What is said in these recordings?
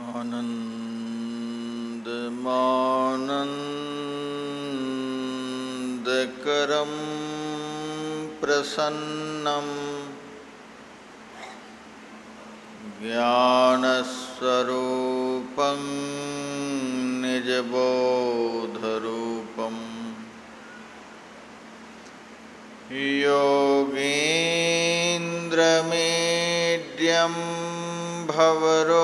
आनन्दमानन्दकरं प्रसन्नं ज्ञानस्वरूपं निजबोधरूपं योगीन्द्रमीड्यं भवरोगवैद्यं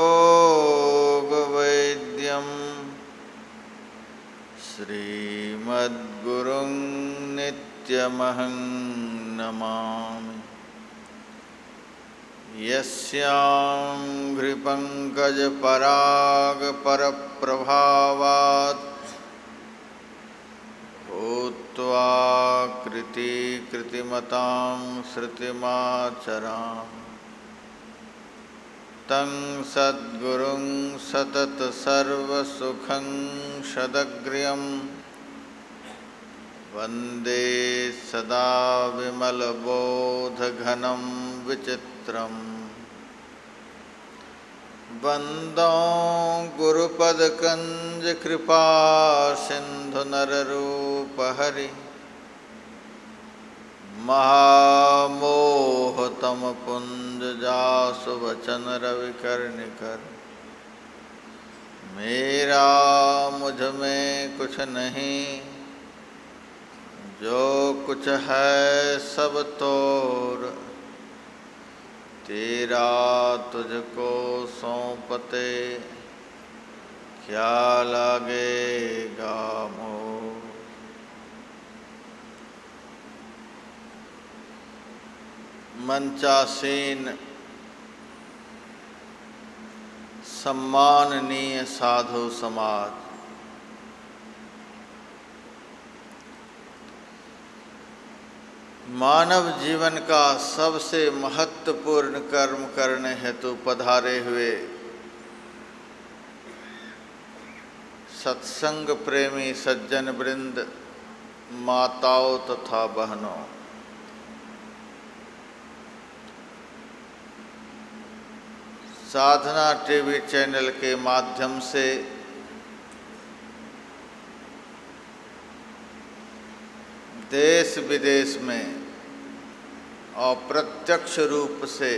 श्रीमद्गुरुं नित्यमहं नमामि। यस्याङ्घ्रिपङ्कजपरागपरप्रभावात् भूत्वा कृतिकृतिमतां श्रुतिमाचरामि तं सद्गुरुं सततसर्वसुखं सदग्र्यं वन्दे सदा विमलबोधघनं विचित्रम्। वन्दो गुरुपदकञ्जकृपासिन्धुनररूपहरि महामोहतमपुञ्जजासुवचनरविकर्णिकर। मेरा मुझ में कुछ नहीं, जो कुछ है सब तोर, तेरा तुझको सौंपते क्या लगेगा मोह। मंचासीन सम्माननीय साधु समाज, मानव जीवन का सबसे महत्वपूर्ण कर्म करने हेतु पधारे हुए सत्संग प्रेमी सज्जन वृंद, माताओं तथा बहनों, साधना टीवी चैनल के माध्यम से देश विदेश में अप्रत्यक्ष रूप से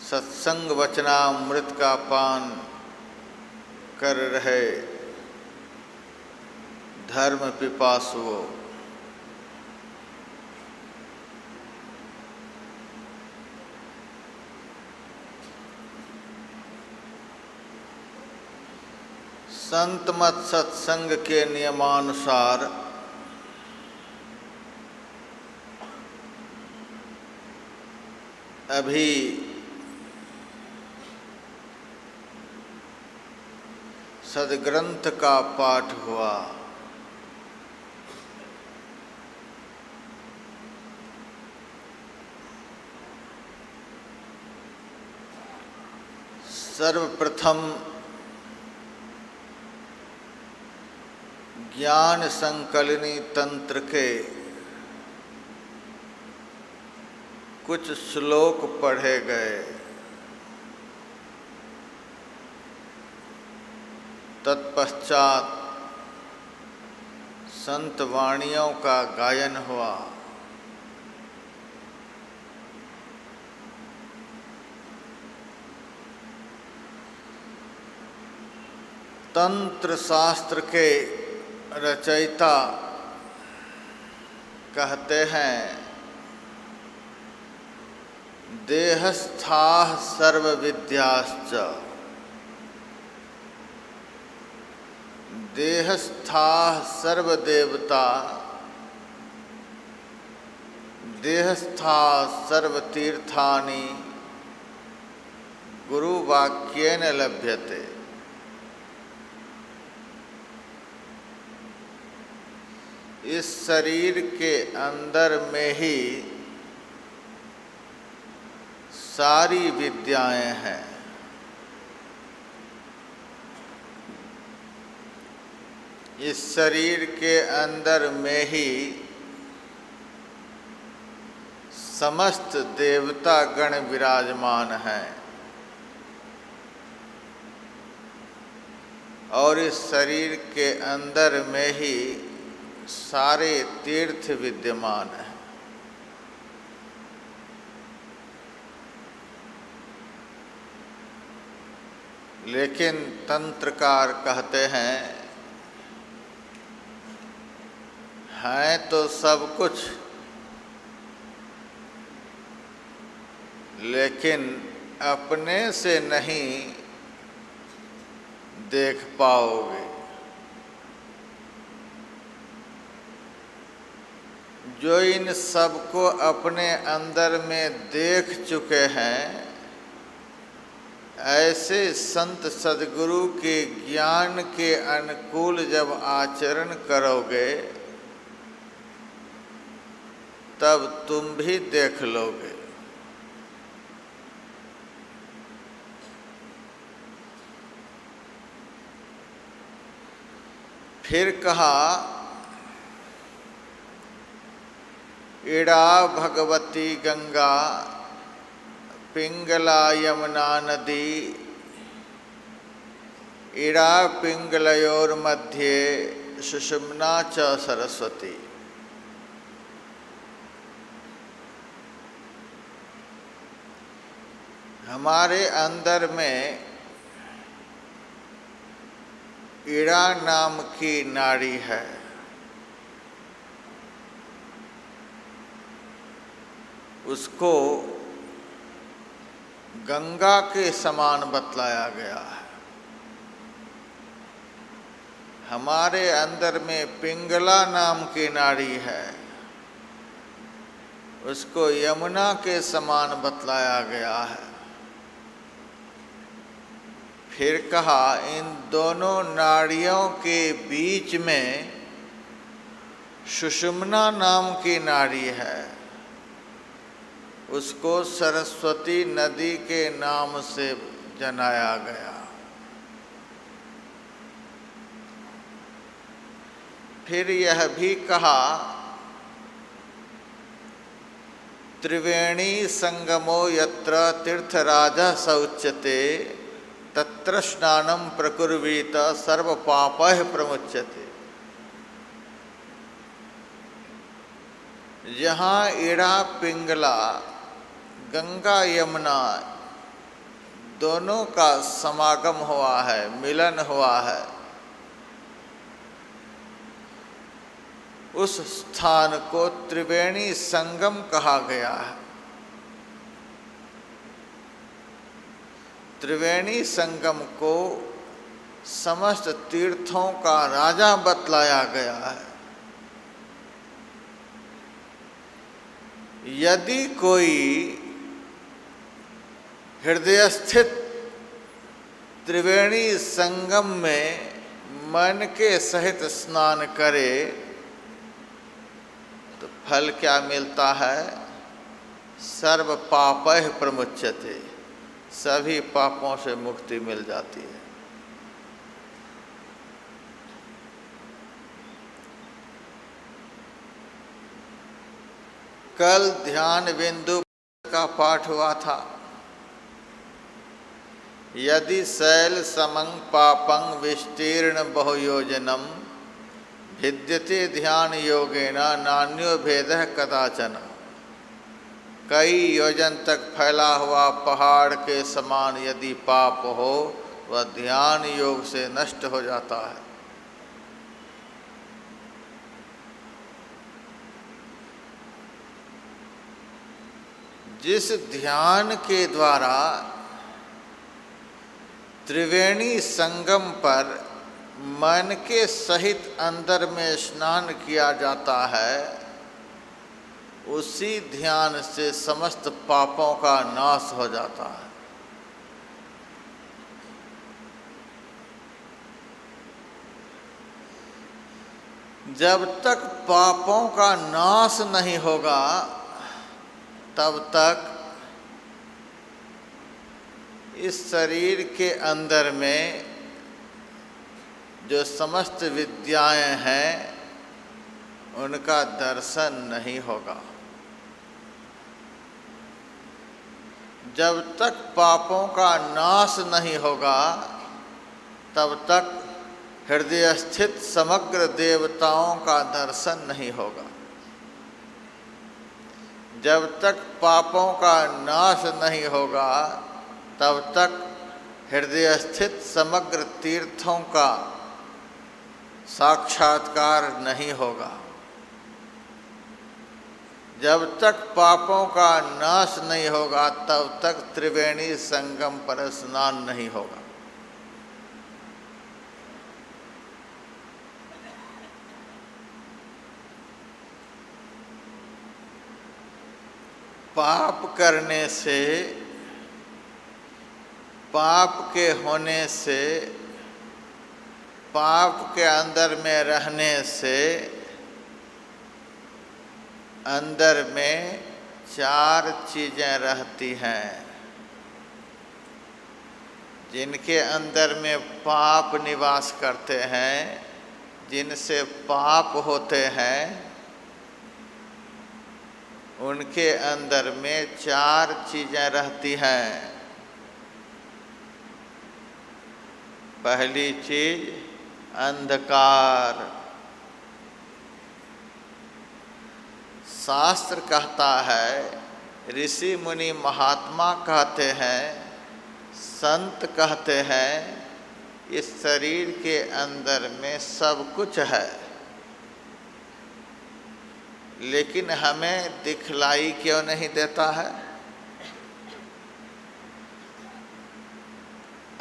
सत्संग वचनामृत का पान कर रहे धर्म पिपासुओं, संत मत सत्संग के नियमानुसार अभी सद्ग्रंथ का पाठ हुआ। सर्वप्रथम ज्ञान संकलनी तंत्र के कुछ श्लोक पढ़े गए। तत्पश्चात संत वाणियों का गायन हुआ। तंत्र शास्त्र के रचयिता कहते हैं, देहस्थाः सर्वविद्याश्च, देहस्थाः सर्वदेवता, देहस्थाः सर्वतीर्थानि गुरुवाक्येन लभ्यते। इस शरीर के अंदर में ही सारी विद्याएं हैं। इस शरीर के अंदर में ही समस्त देवता गण विराजमान हैं। और इस शरीर के अंदर में ही सारे तीर्थ विद्यमान हैं। लेकिन तंत्रकार कहते हैं तो सब कुछ, लेकिन अपने से नहीं देख पाओगे। जो इन सबको अपने अंदर में देख चुके हैं, ऐसे संत सद्गुरु के ज्ञान के अनुकूल जब आचरण करोगे तब तुम भी देख लोगे। फिर कहा, इड़ा भगवती गंगा पिंगला यमुना नदी, इड़ा पिंगलयोर मध्ये सुषुम्ना च सरस्वती। हमारे अंदर में इड़ा नाम की नाड़ी है। उसको गंगा के समान बतलाया गया है। हमारे अंदर में पिंगला नाम की नाड़ी है, उसको यमुना के समान बतलाया गया है। फिर कहा, इन दोनों नाड़ियों के बीच में सुषुम्ना नाम की नाड़ी है, उसको सरस्वती नदी के नाम से जनाया गया। फिर यह भी कहा, त्रिवेणी संगमो यत्र तीर्थराजः स उच्यते तत्र स्नानं प्रकुर्वीत सर्व पापः प्रमुच्यते। जहाँ इड़ा पिंगला गंगा यमुना दोनों का समागम हुआ है, मिलन हुआ है, उस स्थान को त्रिवेणी संगम कहा गया है। त्रिवेणी संगम को समस्त तीर्थों का राजा बतलाया गया है। यदि कोई हृदय स्थित त्रिवेणी संगम में मन के सहित स्नान करे तो फल क्या मिलता है? सर्व पापः प्रमुच्यते, सभी पापों से मुक्ति मिल जाती है। कल ध्यान बिंदु का पाठ हुआ था। यदि शैल समं पापं विस्तीर्ण बहुयोजनम भिद्यते ध्यान योगेन नान्यो भेदः कदाचन। कई योजन तक फैला हुआ पहाड़ के समान यदि पाप हो, वह ध्यान योग से नष्ट हो जाता है। जिस ध्यान के द्वारा त्रिवेणी संगम पर मन के सहित अंदर में स्नान किया जाता है, उसी ध्यान से समस्त पापों का नाश हो जाता है। जब तक पापों का नाश नहीं होगा तब तक इस शरीर के अंदर में जो समस्त विद्याएं हैं उनका दर्शन नहीं होगा। जब तक पापों का नाश नहीं होगा तब तक हृदय स्थित समग्र देवताओं का दर्शन नहीं होगा। जब तक पापों का नाश नहीं होगा तब तक हृदय स्थित समग्र तीर्थों का साक्षात्कार नहीं होगा। जब तक पापों का नाश नहीं होगा तब तक त्रिवेणी संगम पर स्नान नहीं होगा। पाप करने से, पाप के होने से, पाप के अंदर में रहने से अंदर में 4 चीज़ें रहती हैं। जिनके अंदर में पाप निवास करते हैं, जिनसे पाप होते हैं, उनके अंदर में 4 चीज़ें रहती हैं। पहली चीज अंधकार। शास्त्र कहता है, ऋषि मुनि महात्मा कहते हैं, संत कहते हैं, इस शरीर के अंदर में सब कुछ है, लेकिन हमें दिखलाई क्यों नहीं देता है?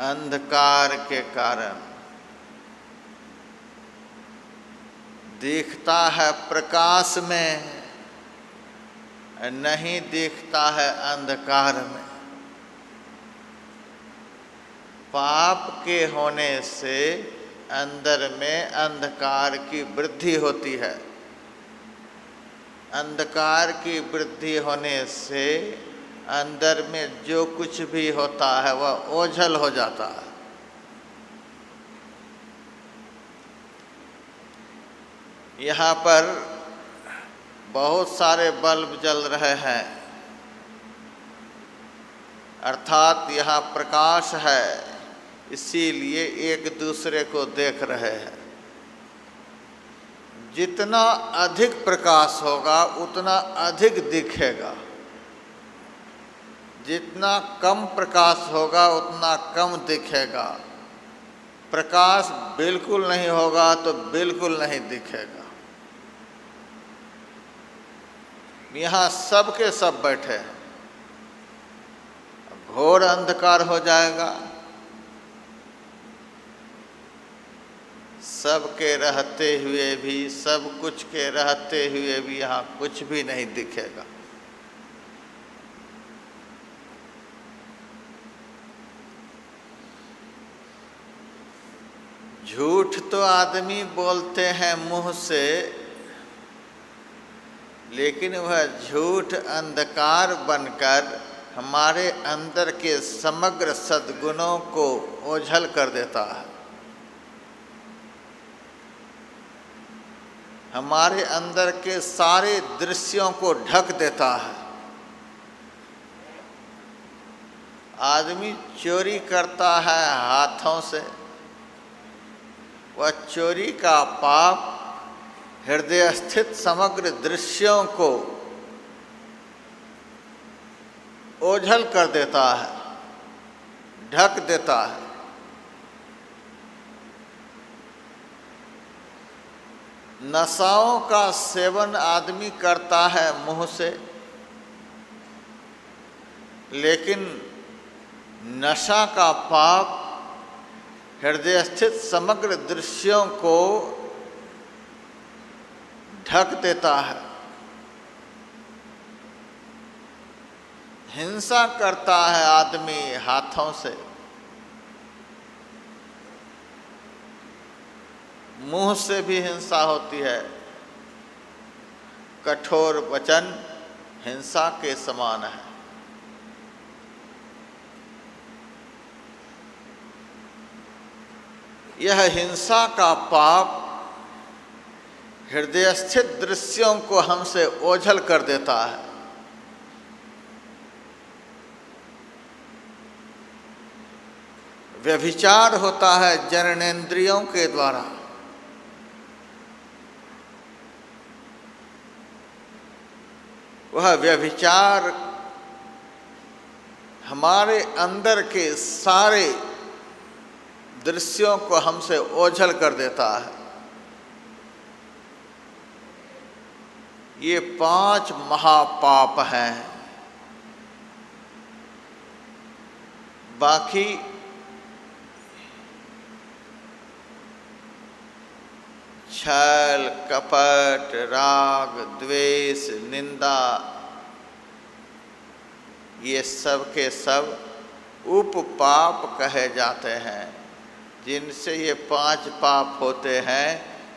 अंधकार के कारण। दिखता है प्रकाश में, नहीं दिखता है अंधकार में। पाप के होने से अंदर में अंधकार की वृद्धि होती है। अंधकार की वृद्धि होने से अंदर में जो कुछ भी होता है वह ओझल हो जाता है। यहाँ पर बहुत सारे बल्ब जल रहे हैं, अर्थात यहाँ प्रकाश है, इसीलिए एक दूसरे को देख रहे हैं। जितना अधिक प्रकाश होगा उतना अधिक दिखेगा, जितना कम प्रकाश होगा उतना कम दिखेगा। प्रकाश बिल्कुल नहीं होगा तो बिल्कुल नहीं दिखेगा। यहाँ सब के सब बैठे हैं, घोर अंधकार हो जाएगा, सबके रहते हुए भी, सब कुछ के रहते हुए भी यहाँ कुछ भी नहीं दिखेगा। झूठ तो आदमी बोलते हैं मुंह से, लेकिन वह झूठ अंधकार बनकर हमारे अंदर के समग्र सद्गुणों को ओझल कर देता है। हमारे अंदर के सारे दृश्यों को ढक देता है। आदमी चोरी करता है हाथों से, वह चोरी का पाप हृदय स्थित समग्र दृश्यों को ओझल कर देता है, ढक देता है। नशाओं का सेवन आदमी करता है मुंह से, लेकिन नशा का पाप हृदय स्थित समग्र दृश्यों को ढक देता है। हिंसा करता है आदमी हाथों से, मुंह से भी हिंसा होती है। कठोर वचन हिंसा के समान है। यह हिंसा का पाप हृदय स्थित दृश्यों को हमसे ओझल कर देता है। व्यभिचार होता है जननेंद्रियों के द्वारा। वह व्यभिचार हमारे अंदर के सारे दृश्यों को हमसे ओझल कर देता है। ये 5 महापाप हैं। बाकी छल, कपट, राग, द्वेष, निंदा, ये सब के सब उपपाप कहे जाते हैं। जिनसे ये 5 पाप होते हैं,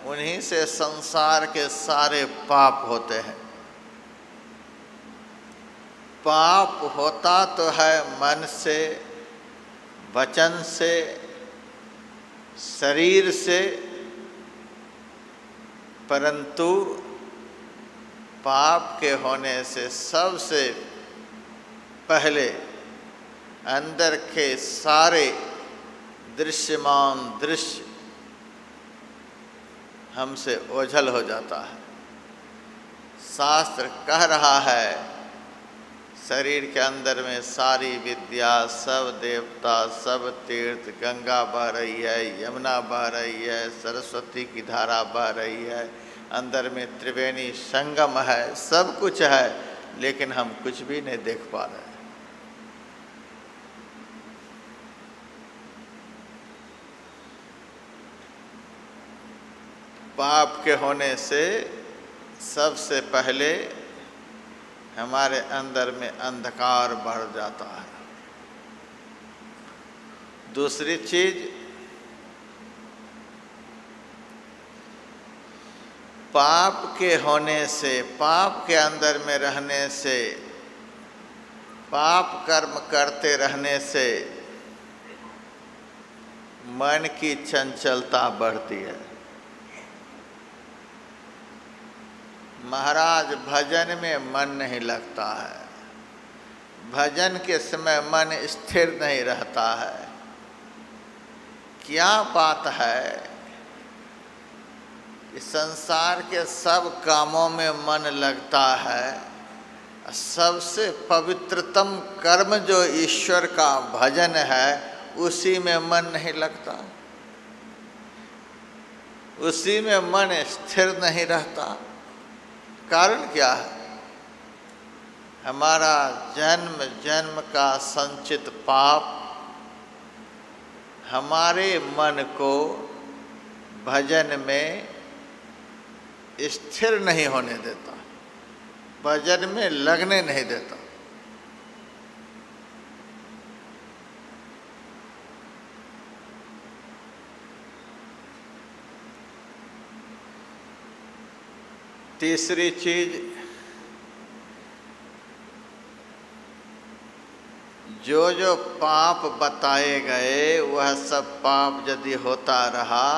उन्हीं से संसार के सारे पाप होते हैं। पाप होता तो है मन से, वचन से, शरीर से, परंतु पाप के होने से सबसे पहले अंदर के सारे दृश्यमान दृश्य हमसे ओझल हो जाता है। शास्त्र कह रहा है, शरीर के अंदर में सारी विद्या, सब देवता, सब तीर्थ, गंगा बह रही है, यमुना बह रही है, सरस्वती की धारा बह रही है, अंदर में त्रिवेणी संगम है, सब कुछ है, लेकिन हम कुछ भी नहीं देख पा रहे। पाप के होने से सबसे पहले हमारे अंदर में अंधकार बढ़ जाता है। दूसरी चीज, पाप के होने से, पाप के अंदर में रहने से, पाप कर्म करते रहने से मन की चंचलता बढ़ती है। महाराज, भजन में मन नहीं लगता है, भजन के समय मन स्थिर नहीं रहता है। क्या बात है कि संसार के सब कामों में मन लगता है, सबसे पवित्रतम कर्म जो ईश्वर का भजन है उसी में मन नहीं लगता, उसी में मन स्थिर नहीं रहता। कारण क्या है? हमारा जन्म जन्म का संचित पाप हमारे मन को भजन में स्थिर नहीं होने देता, भजन में लगने नहीं देता। तीसरी चीज, जो जो पाप बताए गए वह सब पाप यदि होता रहा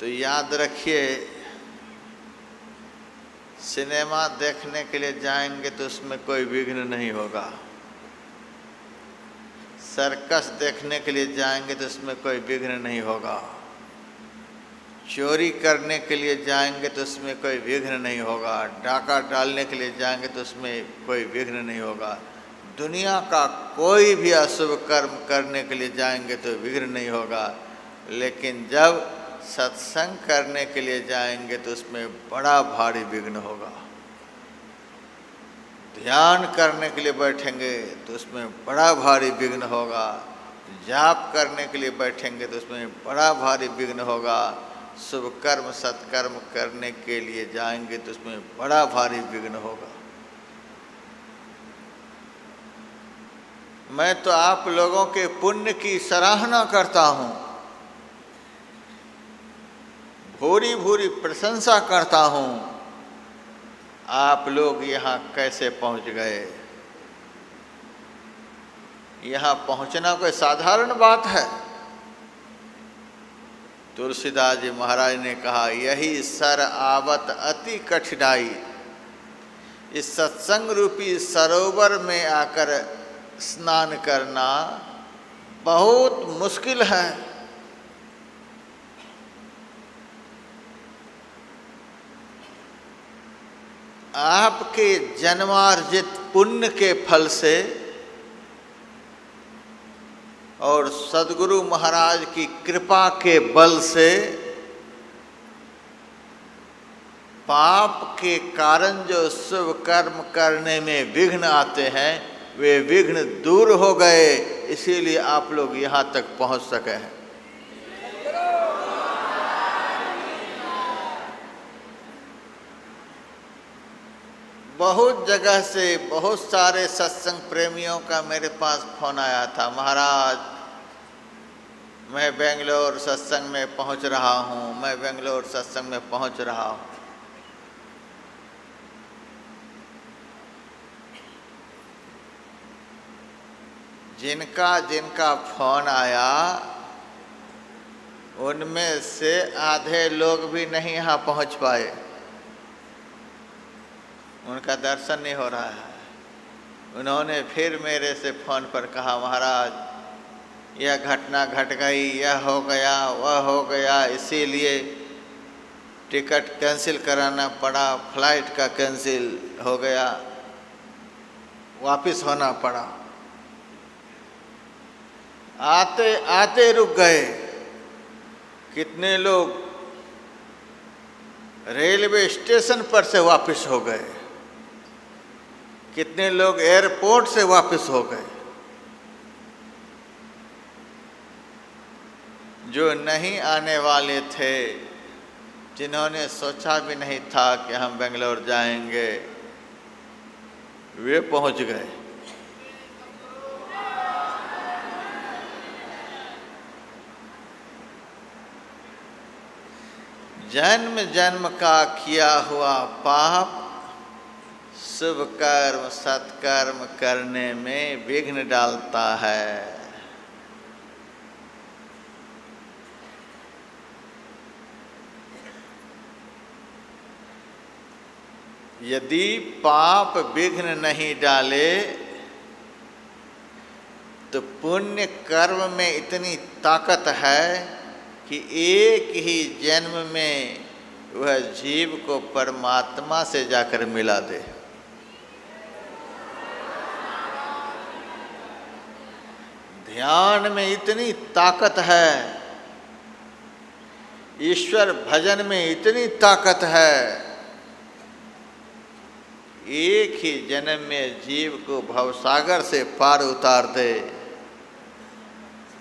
तो याद रखिए, सिनेमा देखने के लिए जाएंगे तो उसमें कोई विघ्न नहीं होगा, सर्कस देखने के लिए जाएंगे तो उसमें कोई विघ्न नहीं होगा, चोरी करने के लिए जाएंगे तो उसमें कोई विघ्न नहीं होगा, डाका डालने के लिए जाएंगे तो उसमें कोई विघ्न नहीं होगा, दुनिया का कोई भी अशुभ कर्म करने के लिए जाएंगे तो विघ्न नहीं होगा। लेकिन जब सत्संग करने के लिए जाएंगे तो उसमें बड़ा भारी विघ्न होगा। ध्यान करने के लिए बैठेंगे तो उसमें बड़ा भारी विघ्न होगा, जाप करने के लिए बैठेंगे तो उसमें बड़ा भारी विघ्न होगा, शुभ कर्म सत्कर्म करने के लिए जाएंगे तो उसमें बड़ा भारी विघ्न होगा। मैं तो आप लोगों के पुण्य की सराहना करता हूँ, भूरी भूरी प्रशंसा करता हूँ। आप लोग यहाँ कैसे पहुँच गए? यहाँ पहुँचना कोई साधारण बात है? तुलसीदास जी महाराज ने कहा, यही सर आवत अति कठिनाई। इस सत्संग रूपी सरोवर में आकर स्नान करना बहुत मुश्किल है। आपके जन्मार्जित पुण्य के फल से और सद्गुरु महाराज की कृपा के बल से पाप के कारण जो शुभ कर्म करने में विघ्न आते हैं वे विघ्न दूर हो गए, इसीलिए आप लोग यहाँ तक पहुँच सके हैं। बहुत जगह से बहुत सारे सत्संग प्रेमियों का मेरे पास फोन आया था, महाराज मैं बेंगलोर सत्संग में पहुंच रहा हूं, मैं बेंगलोर सत्संग में पहुंच रहा हूं। जिनका जिनका फोन आया उनमें से आधे लोग भी नहीं यहाँ पहुंच पाए, उनका दर्शन नहीं हो रहा है। उन्होंने फिर मेरे से फ़ोन पर कहा, महाराज यह घटना घट गई, यह हो गया, वह हो गया, इसीलिए टिकट कैंसिल कराना पड़ा, फ्लाइट का कैंसिल हो गया, वापस होना पड़ा, आते आते रुक गए। कितने लोग रेलवे स्टेशन पर से वापस हो गए, कितने लोग एयरपोर्ट से वापस हो गए। जो नहीं आने वाले थे, जिन्होंने सोचा भी नहीं था कि हम बेंगलोर जाएंगे, वे पहुंच गए। जन्म जन्म का किया हुआ पाप शुभ कर्म सत्कर्म करने में विघ्न डालता है। यदि पाप विघ्न नहीं डाले तो पुण्य कर्म में इतनी ताकत है कि एक ही जन्म में वह जीव को परमात्मा से जाकर मिला दे। ध्यान में इतनी ताकत है, ईश्वर भजन में इतनी ताकत है, एक ही जन्म में जीव को भवसागर से पार उतार दे।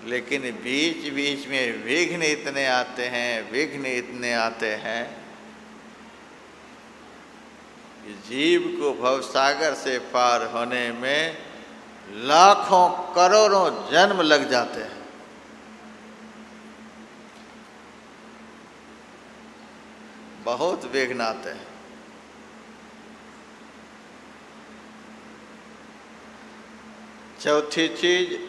लेकिन बीच बीच में विघ्न इतने आते हैं, विघ्न इतने आते हैं कि जीव को भवसागर से पार होने में लाखों करोड़ों जन्म लग जाते हैं। बहुत विघ्न आते हैं। चौथी चीज,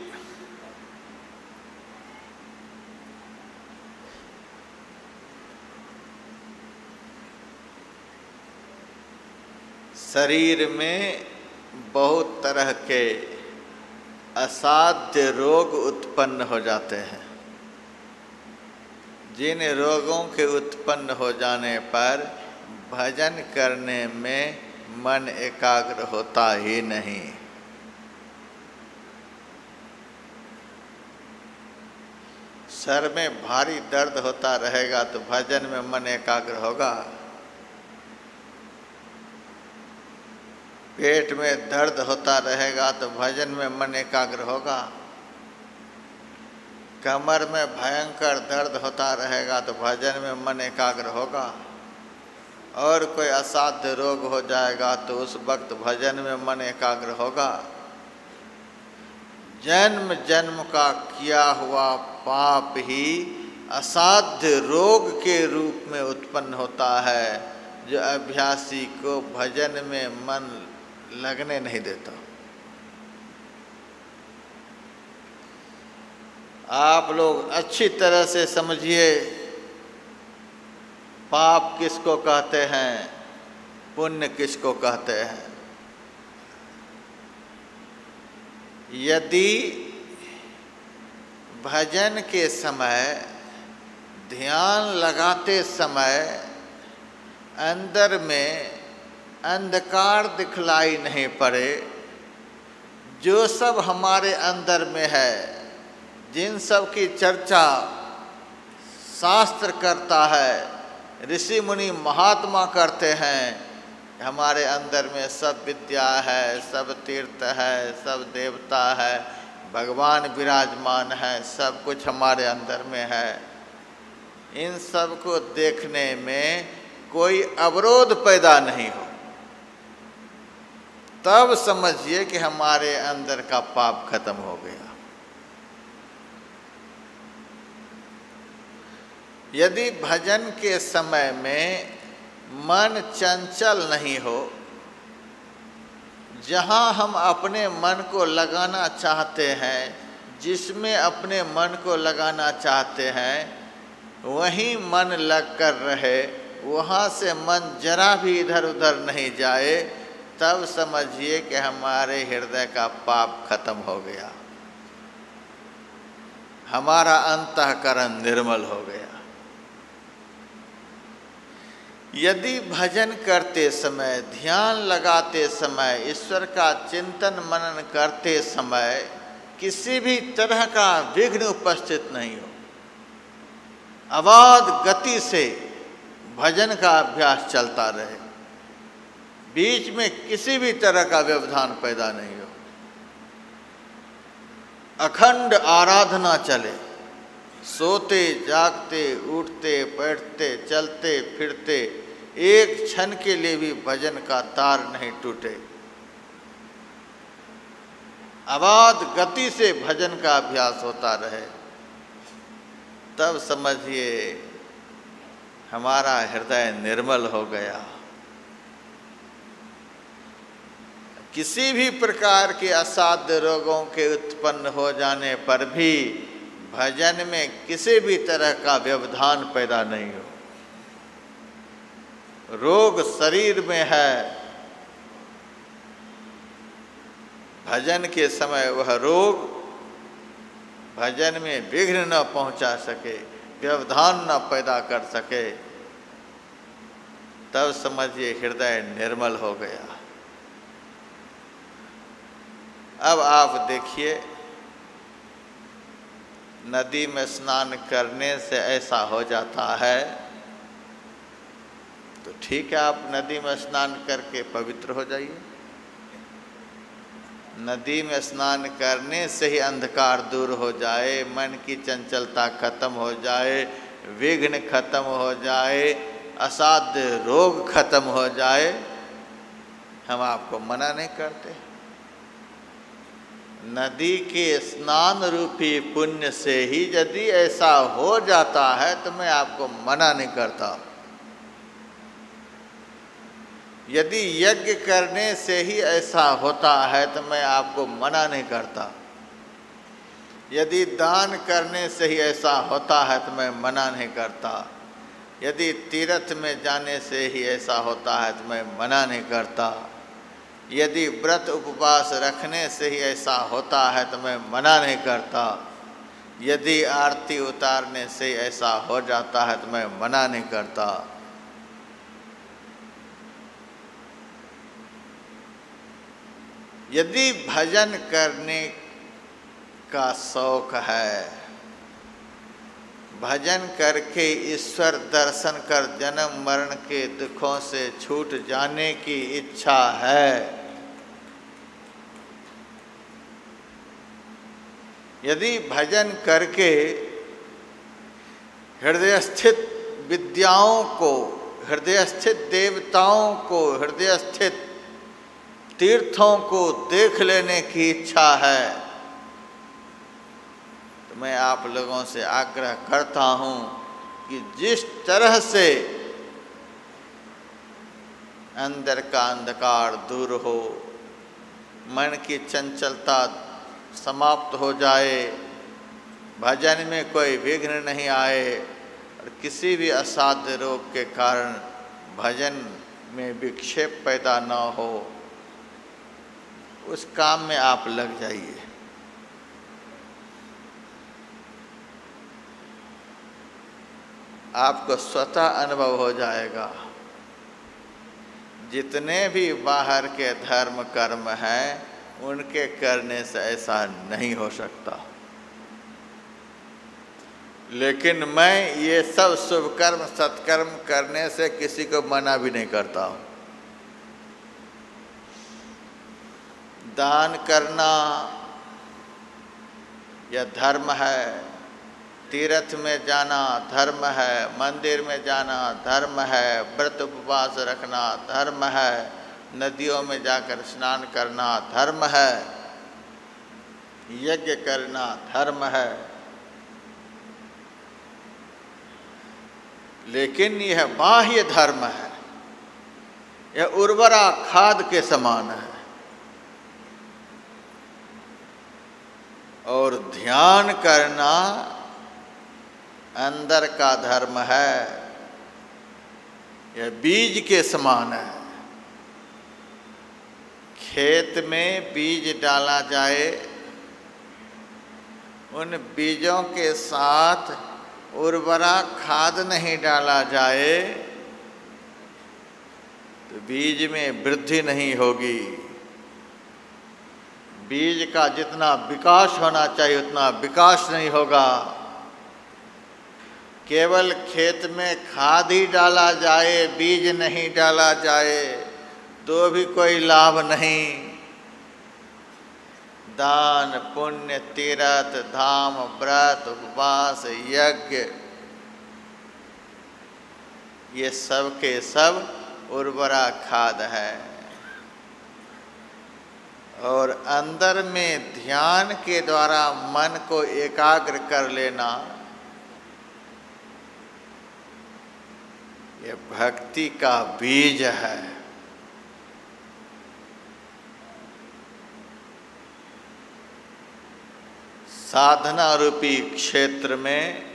शरीर में बहुत तरह के असाध्य रोग उत्पन्न हो जाते हैं। जिन रोगों के उत्पन्न हो जाने पर भजन करने में मन एकाग्र होता ही नहीं। सर में भारी दर्द होता रहेगा तो भजन में मन एकाग्र होगा। पेट में दर्द होता रहेगा तो भजन में मन एकाग्र होगा। कमर में भयंकर दर्द होता रहेगा तो भजन में मन एकाग्र होगा। और कोई असाध्य रोग हो जाएगा तो उस वक्त भजन में मन एकाग्र होगा। जन्म जन्म का किया हुआ पाप ही असाध्य रोग के रूप में उत्पन्न होता है, जो अभ्यासी को भजन में मन लगने नहीं देता। आप लोग अच्छी तरह से समझिए, पाप किसको कहते हैं, पुण्य किसको कहते हैं। यदि भजन के समय, ध्यान लगाते समय अंदर में अंधकार दिखलाई नहीं पड़े, जो सब हमारे अंदर में है, जिन सब की चर्चा शास्त्र करता है, ऋषि मुनि महात्मा करते हैं, हमारे अंदर में सब विद्या है, सब तीर्थ है, सब देवता है, भगवान विराजमान है, सब कुछ हमारे अंदर में है। इन सब को देखने में कोई अवरोध पैदा नहीं हो, तब समझिए कि हमारे अंदर का पाप खत्म हो गया। यदि भजन के समय में मन चंचल नहीं हो, जहाँ हम अपने मन को लगाना चाहते हैं, जिसमें अपने मन को लगाना चाहते हैं वहीं मन लग कर रहे, वहाँ से मन जरा भी इधर उधर नहीं जाए, तब समझिए कि हमारे हृदय का पाप खत्म हो गया, हमारा अंतःकरण निर्मल हो गया। यदि भजन करते समय, ध्यान लगाते समय, ईश्वर का चिंतन मनन करते समय किसी भी तरह का विघ्न उपस्थित नहीं हो, अबाध गति से भजन का अभ्यास चलता रहे, बीच में किसी भी तरह का व्यवधान पैदा नहीं हो, अखंड आराधना चले, सोते जागते उठते बैठते चलते फिरते एक क्षण के लिए भी भजन का तार नहीं टूटे, अबाध गति से भजन का अभ्यास होता रहे, तब समझिए हमारा हृदय निर्मल हो गया। किसी भी प्रकार के असाध्य रोगों के उत्पन्न हो जाने पर भी भजन में किसी भी तरह का व्यवधान पैदा नहीं हो। रोग शरीर में है, भजन के समय वह रोग भजन में विघ्न न पहुंचा सके, व्यवधान न पैदा कर सके, तब समझिए हृदय निर्मल हो गया। अब आप देखिए, नदी में स्नान करने से ऐसा हो जाता है तो ठीक है, आप नदी में स्नान करके पवित्र हो जाइए। नदी में स्नान करने से ही अंधकार दूर हो जाए, मन की चंचलता खत्म हो जाए, विघ्न खत्म हो जाए, असाध्य रोग खत्म हो जाए, हम आपको मना नहीं करते। नदी के स्नान रूपी पुण्य से ही यदि ऐसा हो जाता है तो मैं आपको मना नहीं करता। यदि यज्ञ करने से ही ऐसा होता है तो मैं आपको मना नहीं करता। यदि दान करने से ही ऐसा होता है तो मैं मना नहीं करता। यदि तीर्थ में जाने से ही ऐसा होता है तो मैं मना नहीं करता। यदि व्रत उपवास रखने से ही ऐसा होता है तो मैं मना नहीं करता। यदि आरती उतारने से ऐसा हो जाता है तो मैं मना नहीं करता। यदि भजन करने का शौक है, भजन करके ईश्वर दर्शन कर जन्म मरण के दुखों से छूट जाने की इच्छा है, यदि भजन करके हृदय स्थित विद्याओं को, हृदय स्थित देवताओं को, हृदय स्थित तीर्थों को देख लेने की इच्छा है, तो मैं आप लोगों से आग्रह करता हूँ कि जिस तरह से अंदर का अंधकार दूर हो, मन की चंचलता समाप्त हो जाए, भजन में कोई विघ्न नहीं आए और किसी भी असाध्य रोग के कारण भजन में विक्षेप पैदा न हो, उस काम में आप लग जाइए। आपको स्वतः अनुभव हो जाएगा। जितने भी बाहर के धर्म कर्म हैं उनके करने से ऐसा नहीं हो सकता। लेकिन मैं ये सब शुभ कर्म सत्कर्म करने से किसी को मना भी नहीं करता हूँ। दान करना यह धर्म है, तीर्थ में जाना धर्म है, मंदिर में जाना धर्म है, व्रत उपवास रखना धर्म है, नदियों में जाकर स्नान करना धर्म है, यज्ञ करना धर्म है। लेकिन यह बाह्य धर्म है, यह उर्वरा खाद के समान है। और ध्यान करना अंदर का धर्म है, यह बीज के समान है। खेत में बीज डाला जाए, उन बीजों के साथ उर्वरा खाद नहीं डाला जाए तो बीज में वृद्धि नहीं होगी। बीज का जितना विकास होना चाहिए उतना विकास नहीं होगा। केवल खेत में खाद ही डाला जाए, बीज नहीं डाला जाए तो भी कोई लाभ नहीं। दान पुण्य तीर्थ धाम व्रत उपवास यज्ञ ये सब के सब उर्वरा खाद है। और अंदर में ध्यान के द्वारा मन को एकाग्र कर लेना ये भक्ति का बीज है। साधना रूपी क्षेत्र में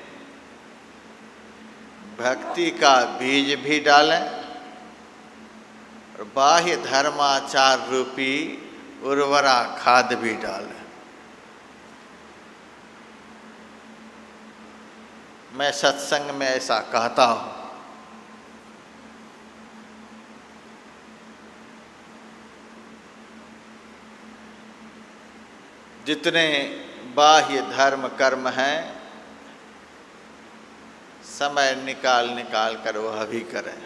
भक्ति का बीज भी डालें और बाह्य धर्माचार रूपी उर्वरा खाद भी डालें। मैं सत्संग में ऐसा कहता हूँ। जितने बाह्य धर्म कर्म हैं समय निकाल निकाल कर वह भी करें,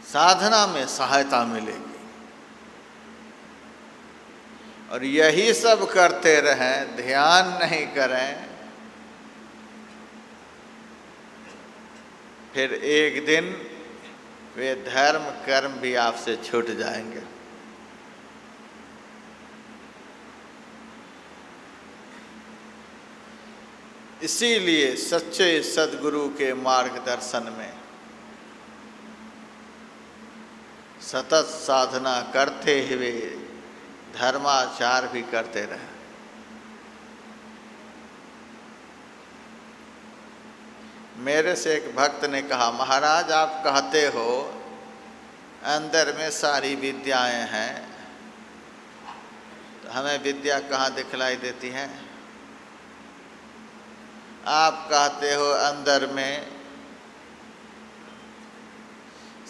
साधना में सहायता मिलेगी। और यही सब करते रहें, ध्यान नहीं करें, फिर एक दिन वे धर्म कर्म भी आपसे छूट जाएंगे। इसीलिए सच्चे सद्गुरु के मार्गदर्शन में सतत साधना करते हुए धर्माचार भी करते रहे। मेरे से एक भक्त ने कहा, महाराज आप कहते हो अंदर में सारी विद्याएं हैं, तो हमें विद्या कहाँ दिखलाई देती हैं? आप कहते हो अंदर में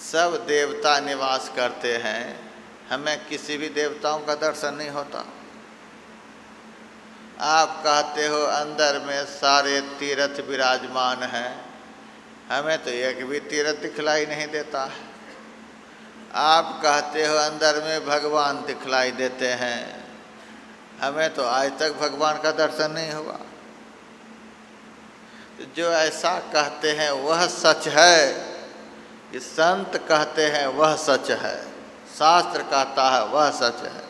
सब देवता निवास करते हैं, हमें किसी भी देवताओं का दर्शन नहीं होता। आप कहते हो अंदर में सारे तीर्थ विराजमान हैं, हमें तो एक भी तीर्थ दिखलाई नहीं देता। आप कहते हो अंदर में भगवान दिखलाई देते हैं, हमें तो आज तक भगवान का दर्शन नहीं हुआ। जो ऐसा कहते हैं वह सच है कि संत कहते हैं वह सच है, शास्त्र कहता है वह सच है।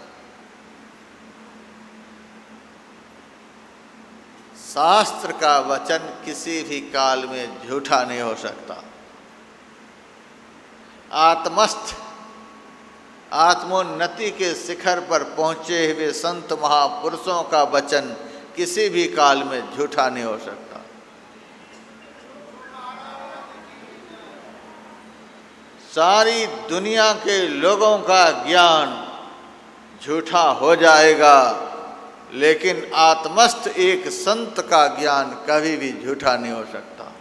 शास्त्र का वचन किसी भी काल में झूठा नहीं हो सकता। आत्मस्थ आत्मोन्नति के शिखर पर पहुँचे हुए संत महापुरुषों का वचन किसी भी काल में झूठा नहीं हो सकता। सारी दुनिया के लोगों का ज्ञान झूठा हो जाएगा, लेकिन आत्मस्थ एक संत का ज्ञान कभी भी झूठा नहीं हो सकता।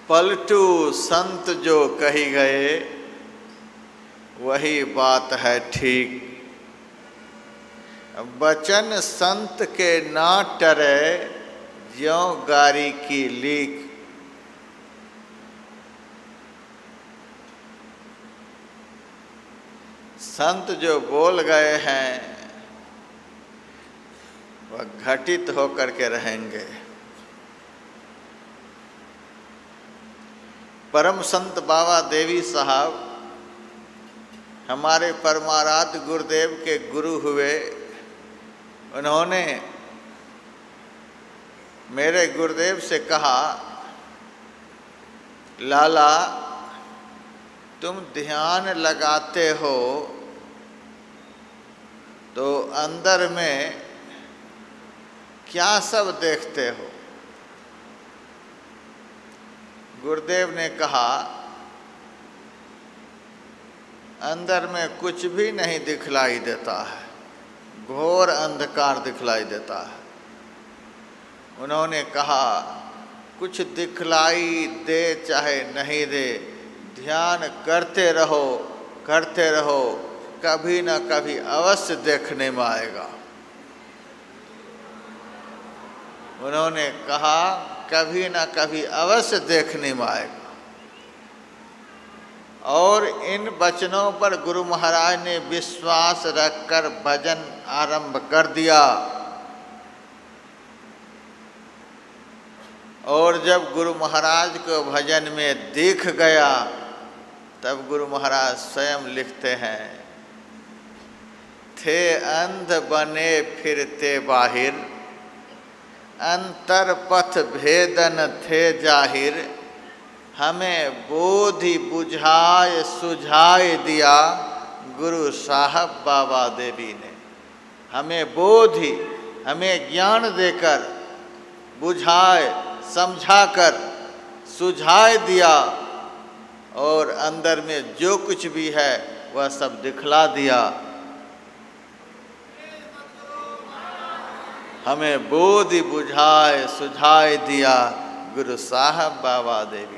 पलटू संत जो कही गए, वही बात है ठीक। बचन संत के ना टरे, ज्यों गारी की लीक। संत जो बोल गए हैं वह घटित होकर के रहेंगे। परम संत बाबा देवी साहब हमारे परमाराध्य गुरुदेव के गुरु हुए। उन्होंने मेरे गुरुदेव से कहा, लाला तुम ध्यान लगाते हो तो अंदर में क्या सब देखते हो? गुरुदेव ने कहा, अंदर में कुछ भी नहीं दिखलाई देता है, घोर अंधकार दिखलाई देता है। उन्होंने कहा, कुछ दिखलाई दे चाहे नहीं दे, ध्यान करते रहो करते रहो, कभी न कभी अवश्य देखने में आएगा। उन्होंने कहा, कभी न कभी अवश्य देखने में आएगा। और इन वचनों पर गुरु महाराज ने विश्वास रखकर भजन आरंभ कर दिया। और जब गुरु महाराज को भजन में दिख गया, तब गुरु महाराज स्वयं लिखते हैं, थे अंध बने फिरते बाहिर, अंतर पथ भेदन थे जाहिर, हमें बोधि बुझाए सुझाए दिया गुरु साहब बाबा देवी ने। हमें बोधि, हमें ज्ञान देकर, बुझाए समझाकर सुझाए दिया, और अंदर में जो कुछ भी है वह सब दिखला दिया। हमें बोधि बुझाए सुझाए दिया गुरु साहब बाबा देवी ने।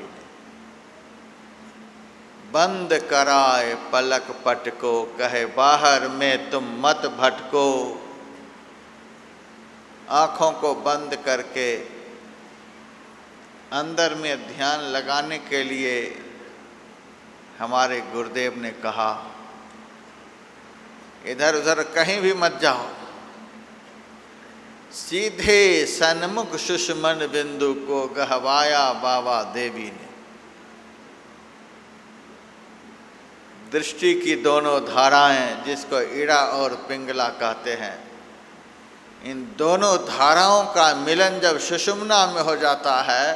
बंद कराए पलक पट को, कहे बाहर में तुम मत भटको। आँखों को बंद करके अंदर में ध्यान लगाने के लिए हमारे गुरुदेव ने कहा, इधर उधर कहीं भी मत जाओ, सीधे सन्मुख सुषमन बिंदु को गहवाया बाबा देवी ने। दृष्टि की दोनों धाराएं, जिसको इड़ा और पिंगला कहते हैं, इन दोनों धाराओं का मिलन जब सुषुम्ना में हो जाता है,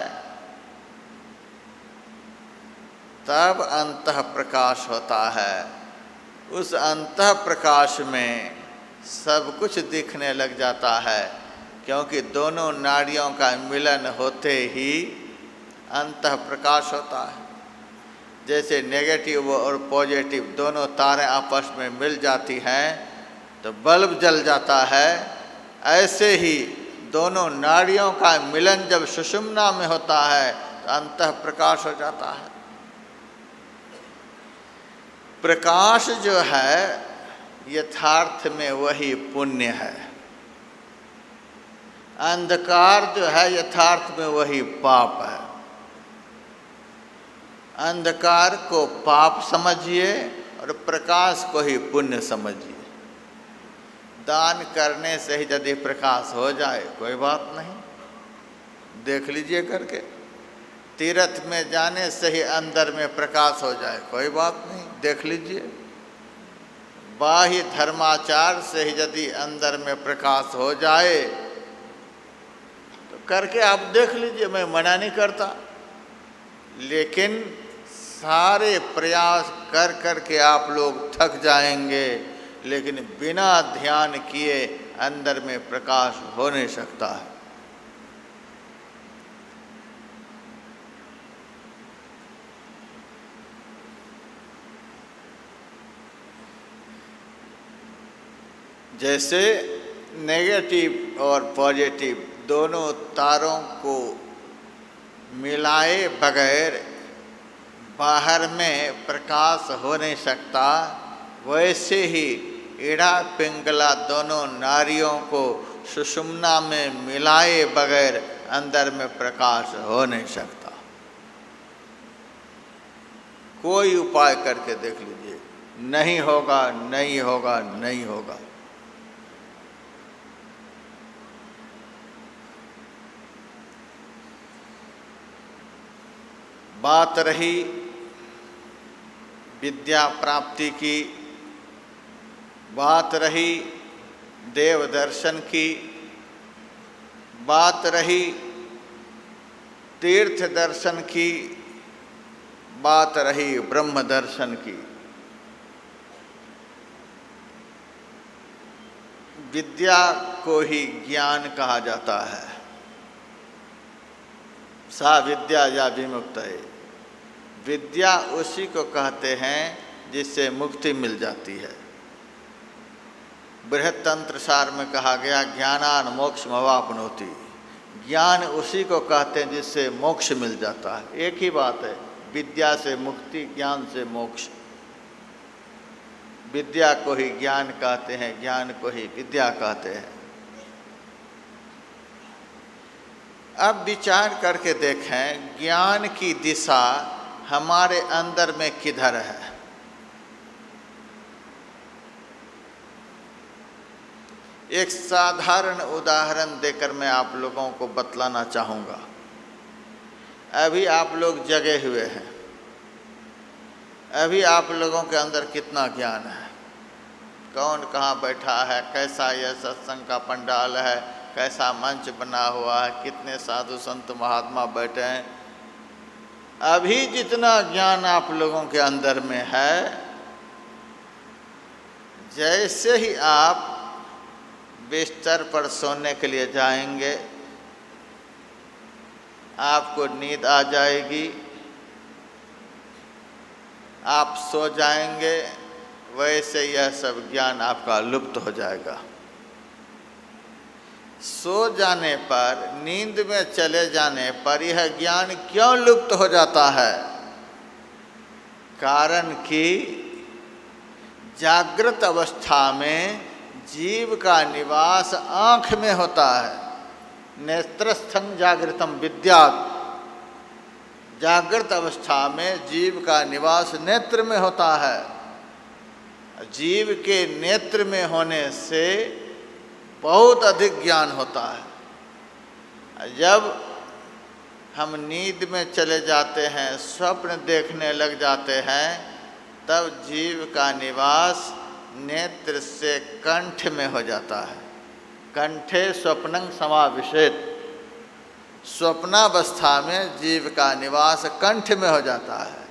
तब अंतः प्रकाश होता है। उस अंतः प्रकाश में सब कुछ दिखने लग जाता है, क्योंकि दोनों नाड़ियों का मिलन होते ही अंतः प्रकाश होता है। जैसे नेगेटिव और पॉजिटिव दोनों तारें आपस में मिल जाती हैं तो बल्ब जल जाता है, ऐसे ही दोनों नाड़ियों का मिलन जब सुषुम्ना में होता है तो अंतः प्रकाश हो जाता है। प्रकाश जो है यथार्थ में वही पुण्य है, अंधकार जो है यथार्थ में वही पाप है। अंधकार को पाप समझिए और प्रकाश को ही पुण्य समझिए। दान करने से ही यदि प्रकाश हो जाए कोई बात नहीं, देख लीजिए करके। तीर्थ में जाने से ही अंदर में प्रकाश हो जाए कोई बात नहीं, देख लीजिए। बाह्य धर्माचार से ही यदि अंदर में प्रकाश हो जाए तो करके आप देख लीजिए, मैं मना नहीं करता। लेकिन सारे प्रयास कर कर के आप लोग थक जाएंगे, लेकिन बिना ध्यान किए अंदर में प्रकाश हो नहीं सकता है। जैसे नेगेटिव और पॉजिटिव दोनों तारों को मिलाए बगैर बाहर में प्रकाश हो नहीं सकता, वैसे ही इड़ा पिंगला दोनों नारियों को सुषुम्ना में मिलाए बगैर अंदर में प्रकाश हो नहीं सकता। कोई उपाय करके देख लीजिए, नहीं होगा, नहीं होगा, नहीं होगा। बात रही विद्या प्राप्ति की, बात रही देव दर्शन की, बात रही तीर्थ दर्शन की, बात रही ब्रह्म दर्शन की। विद्या को ही ज्ञान कहा जाता है। सा विद्या या विमुक्त है। विद्या उसी को कहते हैं जिससे मुक्ति मिल जाती है। बृहत तंत्र सार में कहा गया ज्ञानान मोक्ष मवाप्नोति। ज्ञान उसी को कहते हैं जिससे मोक्ष मिल जाता है। एक ही बात है, विद्या से मुक्ति, ज्ञान से मोक्ष। विद्या को ही ज्ञान कहते हैं, ज्ञान को ही विद्या कहते हैं। अब विचार करके देखें, ज्ञान की दिशा हमारे अंदर में किधर है? एक साधारण उदाहरण देकर मैं आप लोगों को बतलाना चाहूँगा। अभी आप लोग जगे हुए हैं, अभी आप लोगों के अंदर कितना ज्ञान है, कौन कहाँ बैठा है, कैसा यह सत्संग का पंडाल है, कैसा मंच बना हुआ है, कितने साधु संत महात्मा बैठे हैं। अभी जितना ज्ञान आप लोगों के अंदर में है, जैसे ही आप बिस्तर पर सोने के लिए जाएंगे, आपको नींद आ जाएगी, आप सो जाएंगे, वैसे यह सब ज्ञान आपका लुप्त हो जाएगा। सो जाने पर, नींद में चले जाने पर यह ज्ञान क्यों लुप्त हो जाता है? कारण कि जागृत अवस्था में जीव का निवास आँख में होता है। नेत्रस्थं जागृतम विद्यात्। जागृत अवस्था में जीव का निवास नेत्र में होता है। जीव के नेत्र में होने से बहुत अधिक ज्ञान होता है। जब हम नींद में चले जाते हैं, स्वप्न देखने लग जाते हैं, तब जीव का निवास नेत्र से कंठ में हो जाता है। कंठे स्वप्नं समाविशेत। स्वप्नावस्था में जीव का निवास कंठ में हो जाता है।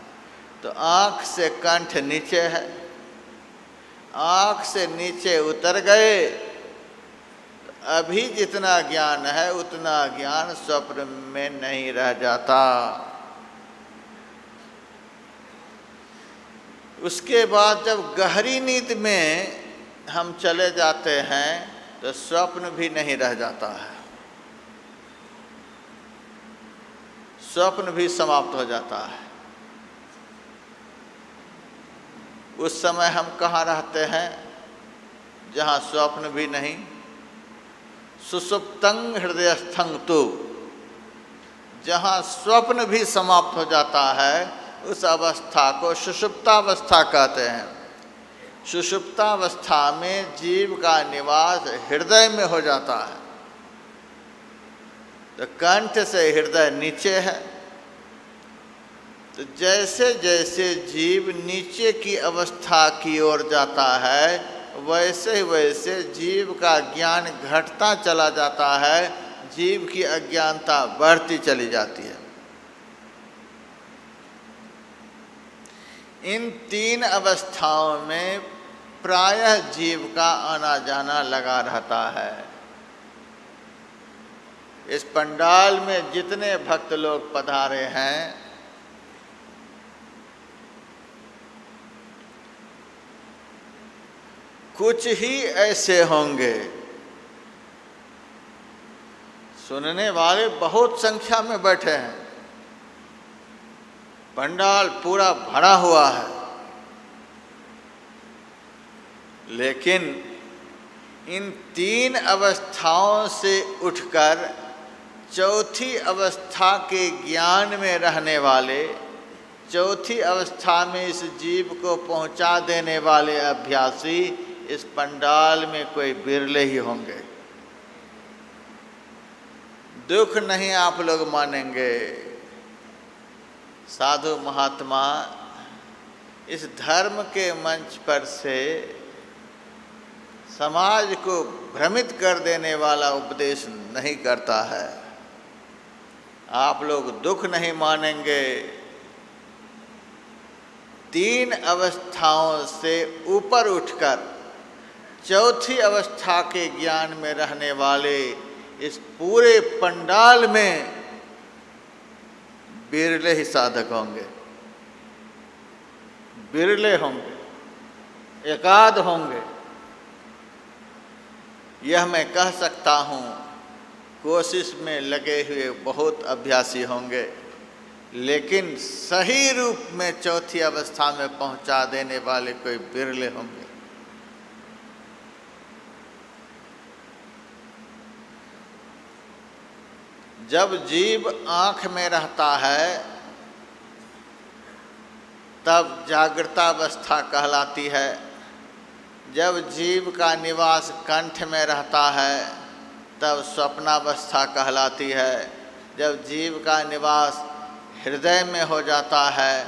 तो आँख से कंठ नीचे है, आँख से नीचे उतर गए, अभी जितना ज्ञान है उतना ज्ञान स्वप्न में नहीं रह जाता। उसके बाद जब गहरी नींद में हम चले जाते हैं तो स्वप्न भी नहीं रह जाता है, स्वप्न भी समाप्त हो जाता है। उस समय हम कहाँ रहते हैं? जहाँ स्वप्न भी नहीं। सुषुप्तं हृदयस्थं तु। जहाँ स्वप्न भी समाप्त हो जाता है, उस अवस्था को सुषुप्तावस्था कहते हैं। सुषुप्तावस्था में जीव का निवास हृदय में हो जाता है। तो कंठ से हृदय नीचे है। तो जैसे जैसे जीव नीचे की अवस्था की ओर जाता है, वैसे वैसे जीव का ज्ञान घटता चला जाता है, जीव की अज्ञानता बढ़ती चली जाती है। इन तीन अवस्थाओं में प्रायः जीव का आना जाना लगा रहता है। इस पंडाल में जितने भक्त लोग पधारे हैं, कुछ ही ऐसे होंगे। सुनने वाले बहुत संख्या में बैठे हैं, पंडाल पूरा भरा हुआ है, लेकिन इन तीन अवस्थाओं से उठकर चौथी अवस्था के ज्ञान में रहने वाले, चौथी अवस्था में इस जीव को पहुंचा देने वाले अभ्यासी इस पंडाल में कोई बिरले ही होंगे। दुख नहीं आप लोग मानेंगे। साधु महात्मा इस धर्म के मंच पर से समाज को भ्रमित कर देने वाला उपदेश नहीं करता है। आप लोग दुख नहीं मानेंगे। तीन अवस्थाओं से ऊपर उठकर चौथी अवस्था के ज्ञान में रहने वाले इस पूरे पंडाल में बिरले ही साधक होंगे, बिरले होंगे, एकाध होंगे। यह मैं कह सकता हूँ। कोशिश में लगे हुए बहुत अभ्यासी होंगे, लेकिन सही रूप में चौथी अवस्था में पहुंचा देने वाले कोई बिरले होंगे। जब जीव आँख में रहता है तब जागृतावस्था कहलाती है। जब जीव का निवास कंठ में रहता है तब स्वप्नावस्था कहलाती है। जब जीव का निवास हृदय में हो जाता है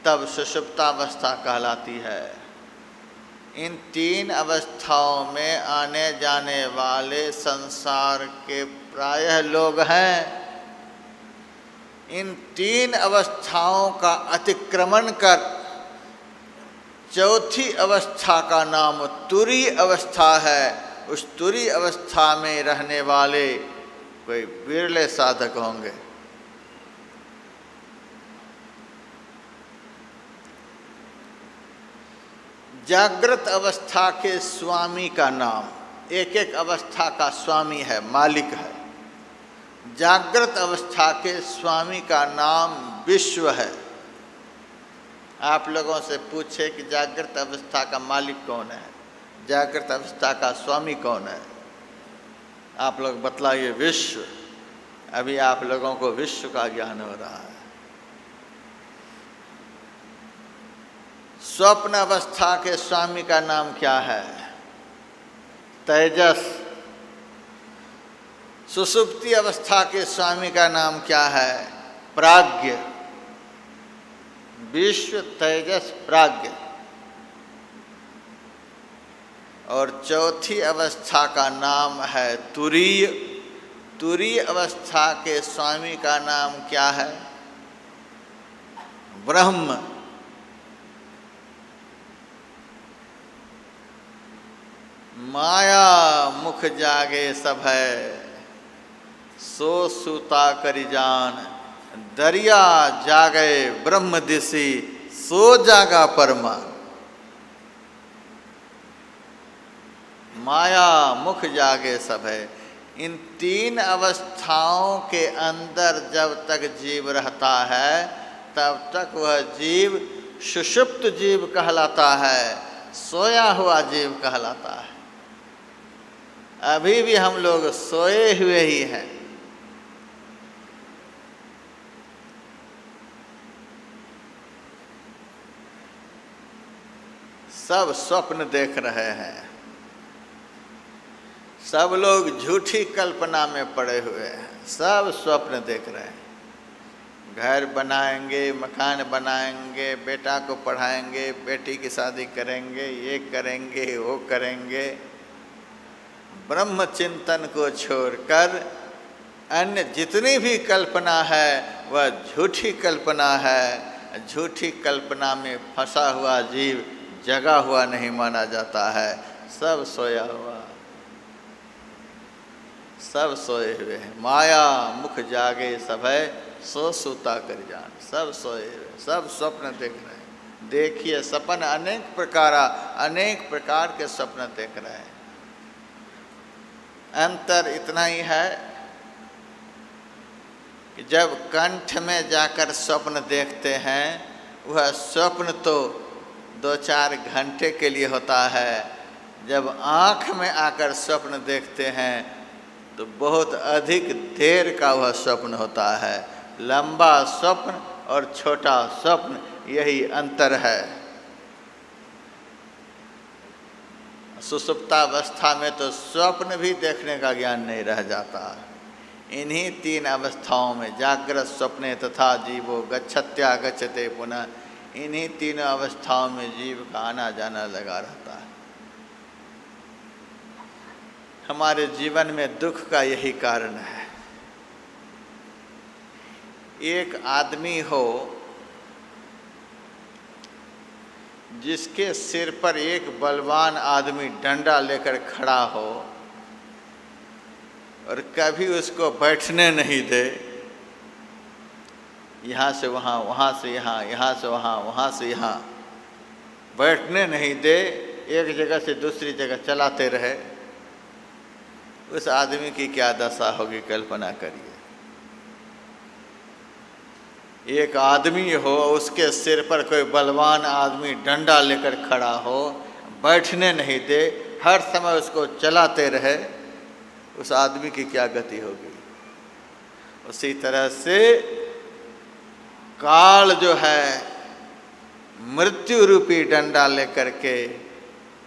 तब सुषुप्तावस्था कहलाती है। इन तीन अवस्थाओं में आने जाने वाले संसार के प्रायः लोग हैं। इन तीन अवस्थाओं का अतिक्रमण कर चौथी अवस्था का नाम तुरीय अवस्था है। उस तुरीय अवस्था में रहने वाले कोई बिरले साधक होंगे। जागृत अवस्था के स्वामी का नाम, एक एक अवस्था का स्वामी है, मालिक है। जागृत अवस्था के स्वामी का नाम विश्व है। आप लोगों से पूछे कि जागृत अवस्था का मालिक कौन है, जागृत अवस्था का स्वामी कौन है, आप लोग बतलाइए। विश्व। अभी आप लोगों को विश्व का ज्ञान हो रहा है। स्वप्न अवस्था के स्वामी का नाम क्या है? तेजस। सुषुप्ति अवस्था के स्वामी का नाम क्या है? प्राज्ञ। विश्व, तेजस, प्राज्ञ। और चौथी अवस्था का नाम है तुरीय। तुरीय अवस्था के स्वामी का नाम क्या है? ब्रह्म। माया मुख जागे सब है, सो सूता करी जान, दरिया जागे ब्रह्म दिसी, सो जागा परमान। माया मुख जागे सब है। इन तीन अवस्थाओं के अंदर जब तक जीव रहता है तब तक वह जीव सुषुप्त जीव कहलाता है, सोया हुआ जीव कहलाता है। अभी भी हम लोग सोए हुए ही हैं। सब स्वप्न देख रहे हैं। सब लोग झूठी कल्पना में पड़े हुए हैं। सब स्वप्न देख रहे हैं। घर बनाएंगे, मकान बनाएंगे, बेटा को पढ़ाएंगे, बेटी की शादी करेंगे, ये करेंगे, वो करेंगे। ब्रह्म चिंतन को छोड़कर अन्य जितनी भी कल्पना है वह झूठी कल्पना है। झूठी कल्पना में फंसा हुआ जीव जगा हुआ नहीं माना जाता है। सब सोया हुआ, सब सोए हुए हैं। माया मुख जागे सब है, सो सूता कर जान। सब सोए हुए, सब स्वप्न देख रहे हैं। देखिए सपन अनेक प्रकार के स्वप्न देख रहे हैं। अंतर इतना ही है कि जब कंठ में जाकर स्वप्न देखते हैं वह स्वप्न तो 2-4 घंटे के लिए होता है, जब आँख में आकर स्वप्न देखते हैं तो बहुत अधिक देर का वह स्वप्न होता है। लंबा स्वप्न और छोटा स्वप्न, यही अंतर है। सुषुप्तावस्था में तो स्वप्न भी देखने का ज्ञान नहीं रह जाता। इन्हीं 3 अवस्थाओं में, जागृत, स्वप्ने तथा जीवो गच्छत्या गच्छते पुनः, इन्हीं 3 अवस्थाओं में जीव का आना जाना लगा रहता है। हमारे जीवन में दुख का यही कारण है। एक आदमी हो जिसके सिर पर एक बलवान आदमी डंडा लेकर खड़ा हो और कभी उसको बैठने नहीं दे, यहाँ से वहाँ, वहाँ से यहाँ, यहाँ से वहाँ, वहाँ से यहाँ, बैठने नहीं दे, एक जगह से दूसरी जगह चलाते रहे, उस आदमी की क्या दशा होगी कल्पना करिए। एक आदमी हो, उसके सिर पर कोई बलवान आदमी डंडा लेकर खड़ा हो, बैठने नहीं दे, हर समय उसको चलाते रहे, उस आदमी की क्या गति होगी। उसी तरह से काल जो है मृत्यु रूपी डंडा लेकर के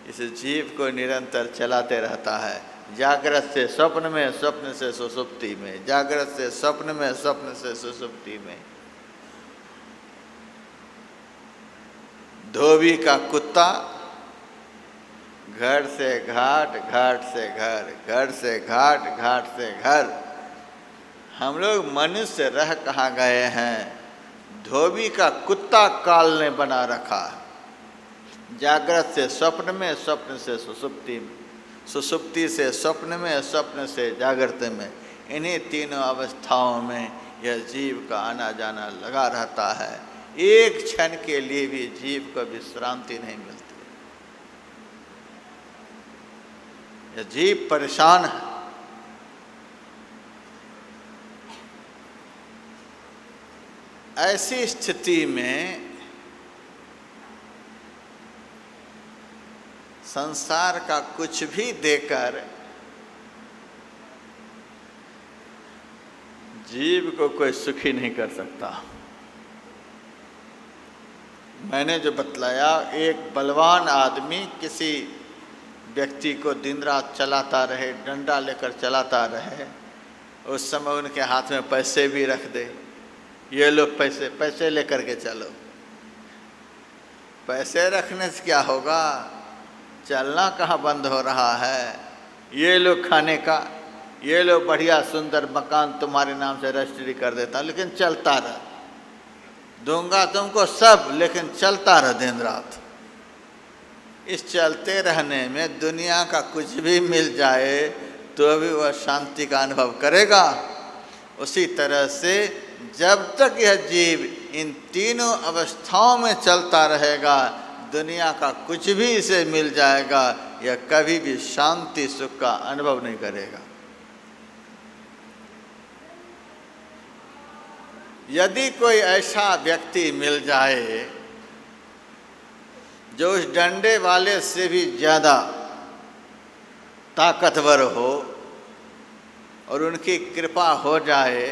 इस जीव को निरंतर चलाते रहता है। जागृत से स्वप्न में, स्वप्न से सुषुप्ति में, जागृत से स्वप्न में, स्वप्न से सुषुप्ति में। धोबी का कुत्ता घर से घाट, घाट से घर, घर से घाट, घाट से घर। हम लोग मनुष्य रह कहाँ गए हैं? धोबी का कुत्ता काल ने बना रखा। जागृत से स्वप्न में, स्वप्न से सुषुप्ति में, सुषुप्ति से स्वप्न में, स्वप्न से जागृत में। इन्हीं 3 अवस्थाओं में यह जीव का आना जाना लगा रहता है। एक क्षण के लिए भी जीव को विश्रांति नहीं मिलती। यह जीव परेशान है। ऐसी स्थिति में संसार का कुछ भी देकर जीव को कोई सुखी नहीं कर सकता। मैंने जो बतलाया, एक बलवान आदमी किसी व्यक्ति को दिन रात चलाता रहे, डंडा लेकर चलाता रहे, उस समय उनके हाथ में पैसे भी रख दे, ये लो पैसे, पैसे लेकर के चलो। पैसे रखने से क्या होगा? चलना कहाँ बंद हो रहा है? ये लो खाने का, ये लो बढ़िया सुंदर मकान तुम्हारे नाम से रजिस्ट्री कर देता, लेकिन चलता रह, दूंगा तुमको सब, लेकिन चलता रह दिन रात। इस चलते रहने में दुनिया का कुछ भी मिल जाए तो भी वह शांति का अनुभव करेगा। उसी तरह से जब तक यह जीव इन 3 अवस्थाओं में चलता रहेगा, दुनिया का कुछ भी इसे मिल जाएगा, यह कभी भी शांति सुख का अनुभव नहीं करेगा। यदि कोई ऐसा व्यक्ति मिल जाए जो उस डंडे वाले से भी ज़्यादा ताकतवर हो और उनकी कृपा हो जाए,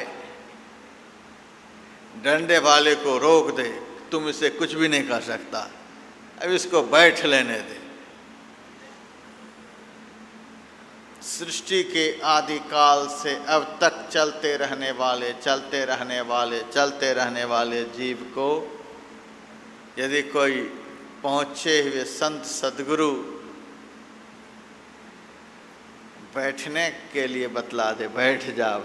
डंडे वाले को रोक दे, तुम इसे कुछ भी नहीं कर सकता, अब इसको बैठ लेने दे। सृष्टि के आदिकाल से अब तक चलते रहने वाले, चलते रहने वाले, चलते रहने वाले जीव को यदि कोई पहुँचे हुए संत सद्गुरु बैठने के लिए बतला दे, बैठ जाओ,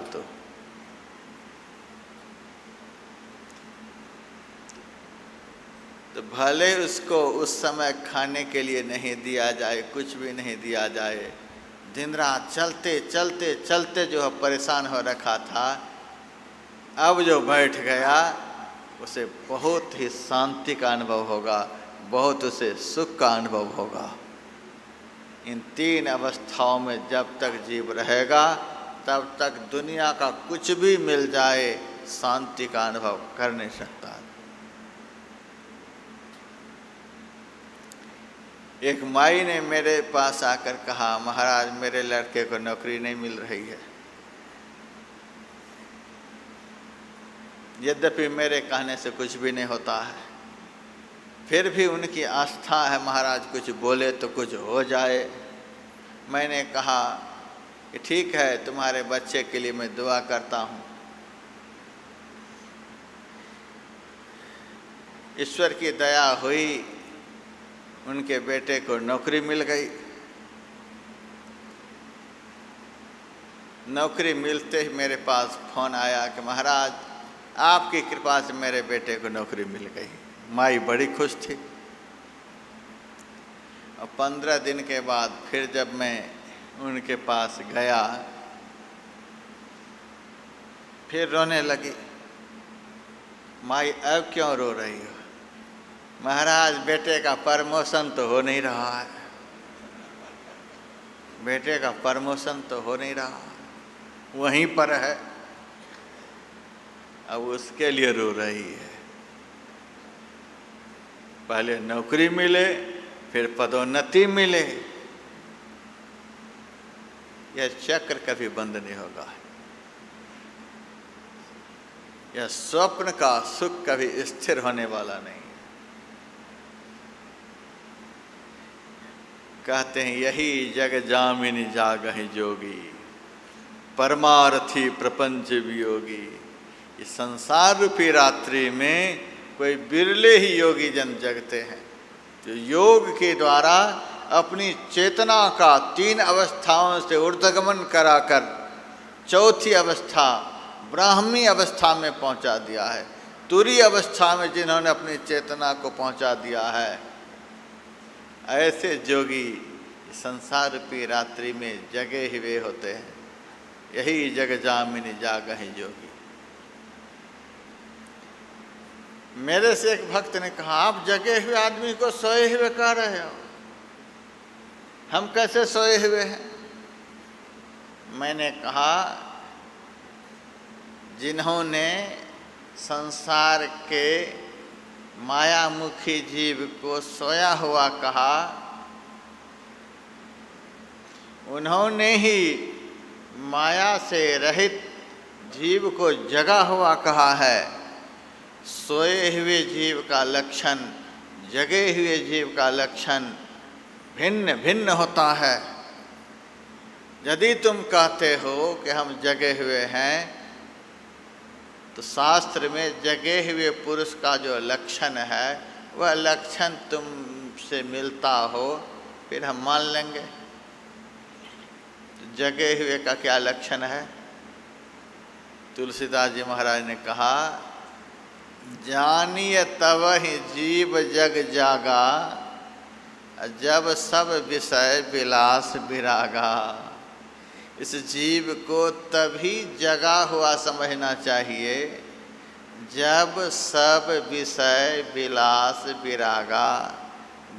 तो भले उसको उस समय खाने के लिए नहीं दिया जाए, कुछ भी नहीं दिया जाए, दिन रात चलते चलते चलते जो परेशान हो रखा था, अब जो बैठ गया उसे बहुत ही शांति का अनुभव होगा, बहुत उसे सुख का अनुभव होगा। इन 3 अवस्थाओं में जब तक जीव रहेगा तब तक दुनिया का कुछ भी मिल जाए, शांति का अनुभव कर नहीं सकता। एक माई ने मेरे पास आकर कहा, महाराज मेरे लड़के को नौकरी नहीं मिल रही है। यद्यपि मेरे कहने से कुछ भी नहीं होता है, फिर भी उनकी आस्था है, महाराज कुछ बोले तो कुछ हो जाए। मैंने कहा कि ठीक है, तुम्हारे बच्चे के लिए मैं दुआ करता हूँ, ईश्वर की दया हुई, उनके बेटे को नौकरी मिल गई। नौकरी मिलते ही मेरे पास फ़ोन आया कि महाराज आपकी कृपा से मेरे बेटे को नौकरी मिल गई। माई बड़ी खुश थी। और 15 दिन के बाद फिर जब मैं उनके पास गया, फिर रोने लगी। माई अब क्यों रो रही हो? महाराज बेटे का प्रमोशन तो हो नहीं रहा है, बेटे का प्रमोशन तो हो नहीं रहा, वहीं पर है, अब उसके लिए रो रही है। पहले नौकरी मिले, फिर पदोन्नति मिले, यह चक्र कभी बंद नहीं होगा। यह स्वप्न का सुख कभी स्थिर होने वाला नहीं। कहते हैं यही जग जामिनी जागहि जोगी, परमार्थी प्रपंच वियोगी। इस संसार रूपी रात्रि में कोई बिरले ही योगी जन जगते हैं जो योग के द्वारा अपनी चेतना का 3 अवस्थाओं से ऊर्ध्वगमन कराकर चौथी अवस्था ब्राह्मी अवस्था में पहुंचा दिया है। तुरी अवस्था में जिन्होंने अपनी चेतना को पहुंचा दिया है, ऐसे जोगी संसार रूपी रात्रि में जगे हुए होते हैं। यही जग जामिनी जागहि जोगी। मेरे से एक भक्त ने कहा, आप जगे हुए आदमी को सोए हुए कह रहे हो, हम कैसे सोए हुए हैं? मैंने कहा, जिन्होंने संसार के मायामुखी जीव को सोया हुआ कहा, उन्होंने ही माया से रहित जीव को जगा हुआ कहा है। सोए हुए जीव का लक्षण, जगे हुए जीव का लक्षण भिन्न भिन्न होता है। यदि तुम कहते हो कि हम जगे हुए हैं, तो शास्त्र में जगे हुए पुरुष का जो लक्षण है वह लक्षण तुमसे मिलता हो, फिर हम मान लेंगे। तो जगे हुए का क्या लक्षण है? तुलसीदास जी महाराज ने कहा, जानिय तब ही जीव जग जागा, जब सब विषय विलास विरागा। इस जीव को तभी जगा हुआ समझना चाहिए जब सब विषय विलास विरागा,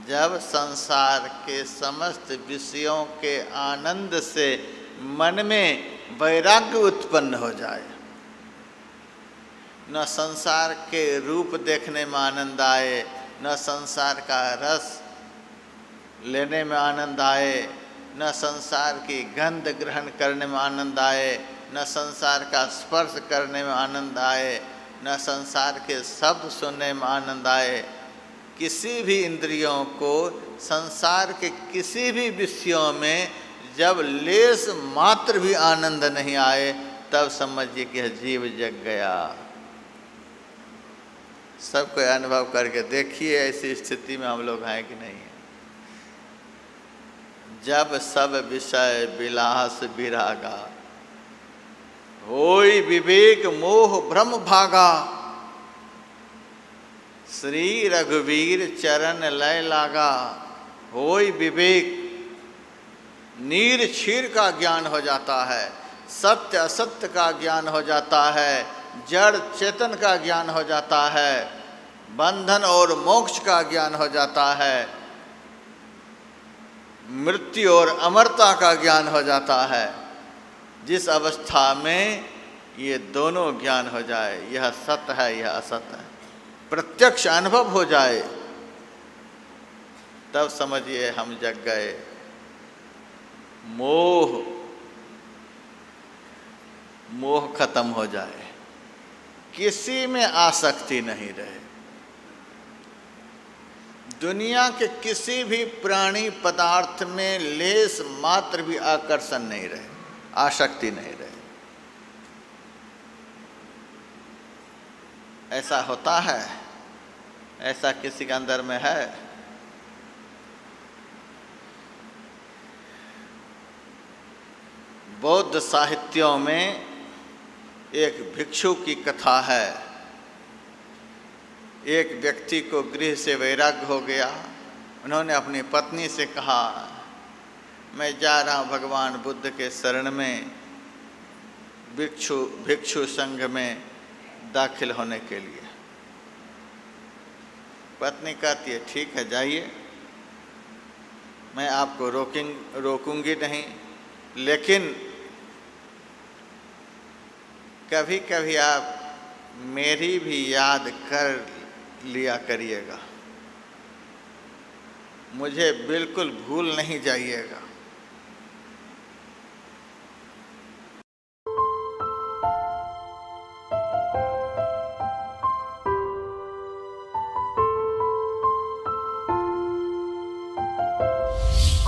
जब संसार के समस्त विषयों के आनंद से मन में वैराग्य उत्पन्न हो जाए। न संसार के रूप देखने में आनंद आए, न संसार का रस लेने में आनंद आए, न संसार की गंध ग्रहण करने में आनंद आए, न संसार का स्पर्श करने में आनंद आए, न संसार के शब्द सुनने में आनंद आए। किसी भी इंद्रियों को संसार के किसी भी विषयों में जब लेस मात्र भी आनंद नहीं आए, तब समझिए कि यह जीव जग गया। सबको अनुभव करके देखिए, ऐसी स्थिति में हम लोग हैं कि नहीं है। जब सब विषय विलास विरागा, होई विवेक मोह भ्रम भागा। श्री रघुवीर चरण लय लागा। होई विवेक, नीर क्षीर का ज्ञान हो जाता है, सत्य असत्य का ज्ञान हो जाता है, जड़ चेतन का ज्ञान हो जाता है, बंधन और मोक्ष का ज्ञान हो जाता है, मृत्यु और अमरता का ज्ञान हो जाता है। जिस अवस्था में ये दोनों ज्ञान हो जाए, यह सत्य है, यह असत्य है, प्रत्यक्ष अनुभव हो जाए, तब समझिए हम जग गए। मोह खत्म हो जाए, किसी में आसक्ति नहीं रहे, दुनिया के किसी भी प्राणी पदार्थ में लेस मात्र भी आकर्षण नहीं रहे, आसक्ति नहीं रहे। ऐसा होता है? ऐसा किसी के अंदर में है? बौद्ध साहित्यों में एक भिक्षु की कथा है। एक व्यक्ति को गृह से वैराग्य हो गया। उन्होंने अपनी पत्नी से कहा, मैं जा रहा हूँ भगवान बुद्ध के शरण में, भिक्षु संघ में दाखिल होने के लिए। पत्नी कहती है, ठीक है जाइए, मैं आपको रोकूंगी नहीं, लेकिन कभी कभी आप मेरी भी याद कर लिया करिएगा, मुझे बिल्कुल भूल नहीं जाइएगा।